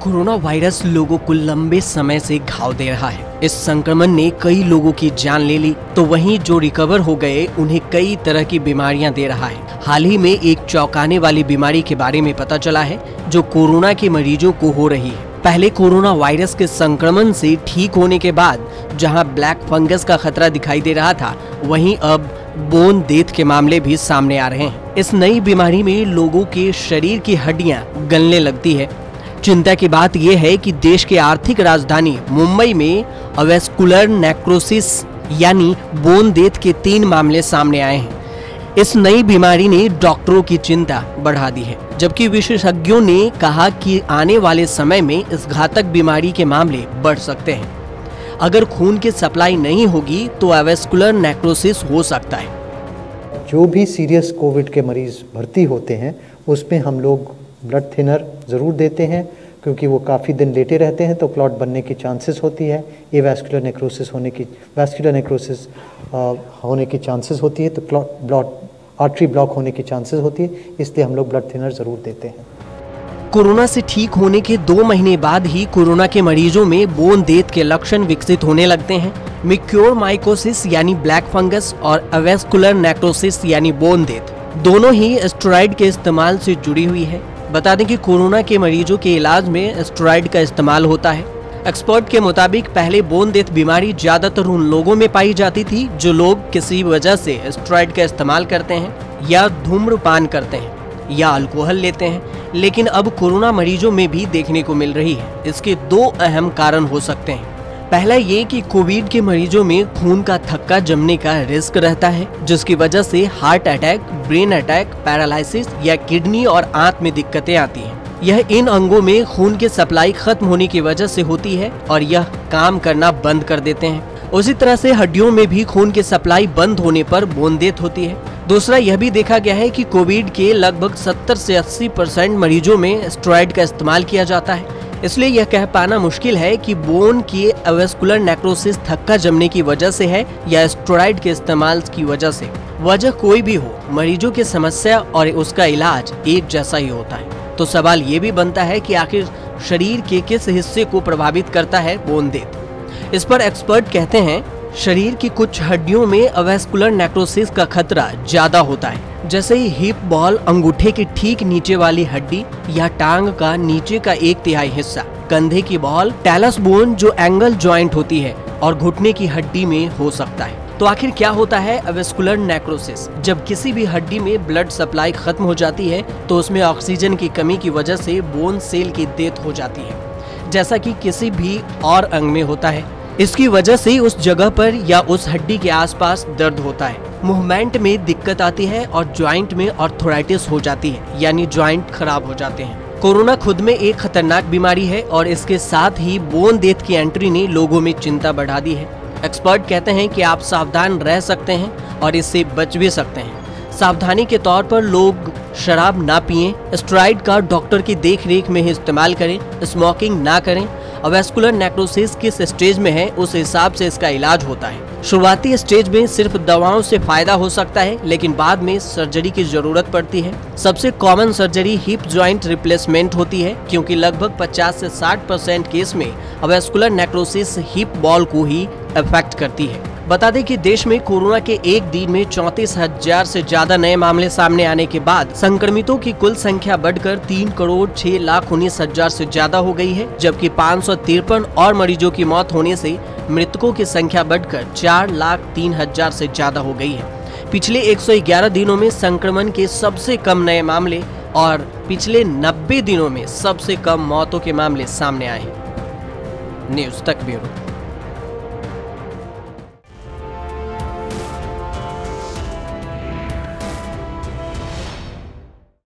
Corona virus लोगों को लंबे समय से घाव दे रहा है। इस संक्रमण ने कई लोगों की जान ले ली, तो वहीं जो रिकवर हो गए उन्हें कई तरह की बीमारियां दे रहा है। हाल ही में एक चौंकाने वाली बीमारी के बारे में पता चला है जो कोरोना के मरीजों को हो रही है। पहले कोरोना वायरस के संक्रमण से ठीक होने के बाद जहां ब्लैक फंगस का खतरा दिखाई दे रहा था, वहीं अब बोन डेथ के मामले भी सामने आ रहे हैं। इस नई बीमारी में लोगों के शरीर की हड्डियां गलने लगती है। चिंता की बात यह है कि देश के आर्थिक राजधानी मुंबई में अवेस्कुलर नेक्रोसिस यानी बोन डेथ के 3 मामले सामने आए हैं। इस नई बीमारी ने डॉक्टरों की चिंता बढ़ा दी है, जबकि विशेषज्ञों ने कहा कि आने वाले समय में इस घातक बीमारी के मामले बढ़ सकते हैं। अगर खून की सप्लाई नहीं होगी तो अवेस्कुलर नेक्रोसिस हो सकता है। जो भी सीरियस कोविड के मरीज भर्ती होते हैं उसमें हम लोग ब्लड थिनर ज़रूर देते हैं, क्योंकि वो काफ़ी दिन लेटे रहते हैं तो क्लॉट बनने की चांसेस होती है। ये वैस्कुलर नेक्रोसिस होने की चांसेस होती है, तो आर्टरी ब्लॉक होने की चांसेस होती है, इसलिए हम लोग ब्लड थिनर ज़रूर देते हैं। कोरोना से ठीक होने के 2 महीने बाद ही कोरोना के मरीजों में बोन डेथ के लक्षण विकसित होने लगते हैं। म्यूकोरमाइकोसिस यानी ब्लैक फंगस और अवेस्कुलर नेक्रोसिस यानी बोन डेथ दोनों ही स्टेरॉइड के इस्तेमाल से जुड़ी हुई है। बता दें कि कोरोना के मरीजों के इलाज में स्टेरॉइड का इस्तेमाल होता है। एक्सपर्ट के मुताबिक पहले बोन डेथ बीमारी ज्यादातर उन लोगों में पाई जाती थी जो लोग किसी वजह से स्टेरॉइड का इस्तेमाल करते हैं या धूम्रपान करते हैं या अल्कोहल लेते हैं, लेकिन अब कोरोना मरीजों में भी देखने को मिल रही है। इसके 2 अहम कारण हो सकते हैं। पहला ये कि कोविड के मरीजों में खून का थक्का जमने का रिस्क रहता है, जिसकी वजह से heart attack, brain attack, paralysis या किडनी और आंत में दिक्कतें आती हैं। यह इन अंगों में खून की सप्लाई खत्म होने की वजह से होती है और यह काम करना बंद कर देते हैं। उसी तरह से हड्डियों में भी खून की सप्लाई बंद होने पर बोन डेथ होती है। दूसरा यह भी देखा गया है कि कोविड के लगभग 70 से 80% मरीजों में स्टेरॉइड का इस्तेमाल किया जाता है। इसलिए यह कह पाना मुश्किल है कि बोन की अवेस्कुलर नेक्रोसिस थक्का जमने की वजह से है या स्टेरॉइड के इस्तेमाल की वजह से। वजह कोई भी हो, मरीजों की समस्या और उसका इलाज एक जैसा ही होता है। तो सवाल ये भी बनता है कि आखिर शरीर के किस हिस्से को प्रभावित करता है बोन डेथ। इस पर एक्सपर्ट कहते हैं शरीर की कुछ हड्डियों में अवेस्कुलर नेक्रोसिस का खतरा ज्यादा होता है, जैसे ही हिप बॉल, अंगूठे के ठीक नीचे वाली हड्डी या टांग का नीचे का 1/3 हिस्सा, कंधे की बॉल, टैलस बोन जो एंगल जॉइंट होती है और घुटने की हड्डी में हो सकता है। तो आखिर क्या होता है अवेस्कुलर नेक्रोसिस? जब किसी भी हड्डी में ब्लड सप्लाई खत्म हो जाती है तो उसमें ऑक्सीजन की कमी की वजह से बोन सेल की डेथ हो जाती है, जैसा कि किसी भी और अंग में होता है। इसकी वजह से उस जगह पर या उस हड्डी के आसपास दर्द होता है, मूवमेंट में दिक्कत आती है और जॉइंट में आर्थराइटिस हो जाती है, यानी जॉइंट खराब हो जाते हैं। कोरोना खुद में एक खतरनाक बीमारी है और इसके साथ ही बोन डेथ की एंट्री ने लोगों में चिंता बढ़ा दी है। एक्सपर्ट कहते हैं कि आप सावधान रह सकते हैं और इससे बच भी सकते हैं। सावधानी के तौर पर लोग शराब ना पिएं, स्टेरॉइड का डॉक्टर की देखरेख में ही इस्तेमाल करें, स्मोकिंग ना करें। अवेस्कुलर नेक्रोसिस किस स्टेज में है उस हिसाब से इसका इलाज होता है। शुरुआती स्टेज में सिर्फ दवाओं से फायदा हो सकता है, लेकिन बाद में सर्जरी की जरूरत पड़ती है। सबसे common surgery hip joint replacement होती है, क्योंकि लगभग 50 से 60% केस में अवेस्कुलर नेक्रोसिस हिप बॉल को ही अफेक्ट करती है। बता दें कि देश में कोरोना के एक दिन में 34,000 से ज्यादा नए मामले सामने आने के बाद संक्रमितों की कुल संख्या बढ़कर 3,06,19,000 से ज्यादा हो गई है, जबकि 553 और मरीजों की मौत होने से मृतकों की संख्या बढ़कर 4,03,000 से ज्यादा हो गई है। पिछले 111 दिनों में संक्रमण के सबसे कम नए मामले और पिछले 90 दिनों में सबसे कम मौतों के मामले सामने आए हैं। न्यूज़ तक ब्यूरो।